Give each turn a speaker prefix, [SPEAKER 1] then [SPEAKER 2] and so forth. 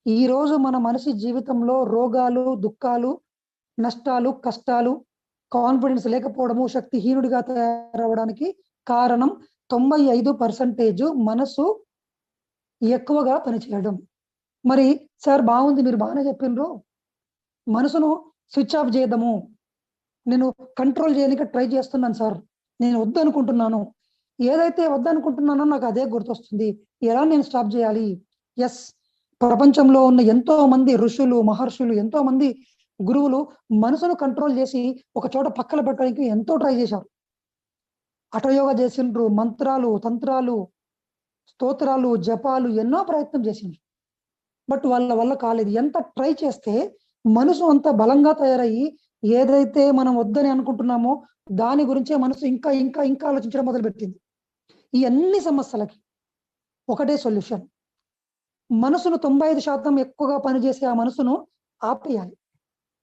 [SPEAKER 1] ఈ రోజు మన మనిషి జీవితంలో రోగాలు, దుఃఖాలు, నష్టాలు, కష్టాలు, కాన్ఫిడెన్స్ లేకపోవడము, శక్తిహీనుడిగా తయారవ్వడానికి కారణం 95% మనసు ఎక్కువగా పనిచేయడం. మరి సార్ బాగుంది, మీరు బాగానే చెప్పిండ్రు. మనసును స్విచ్ ఆఫ్ చేద్దాము. నేను కంట్రోల్ చేయడానికి ట్రై చేస్తున్నాను సార్. నేను వద్దనుకుంటున్నాను. ఏదైతే వద్దనుకుంటున్నానో నాకు అదే గుర్తొస్తుంది. ఎలా నేను స్టాప్ చేయాలి? ఎస్, ప్రపంచంలో ఉన్న ఎంతో మంది ఋషులు, మహర్షులు, ఎంతో మంది గురువులు మనసును కంట్రోల్ చేసి ఒక చోట పక్కన పెట్టడానికి ఎంతో ట్రై చేశారు. హఠయోగ చేసిండ్రు, మంత్రాలు, తంత్రాలు, స్తోత్రాలు, జపాలు ఎన్నో ప్రయత్నం చేసిండ్రు. బట్ వాళ్ళ వల్ల కాలేదు. ఎంత ట్రై చేస్తే మనసు అంత బలంగా తయారయ్యి ఏదైతే మనం వద్దని అనుకుంటున్నామో దాని గురించే మనసు ఇంకా ఇంకా ఇంకా ఆలోచించడం మొదలుపెట్టింది. ఈ అన్ని సమస్యలకి ఒకటే సొల్యూషన్. మనసును 95% ఎక్కువగా పనిచేసే ఆ మనసును ఆపేయాలి.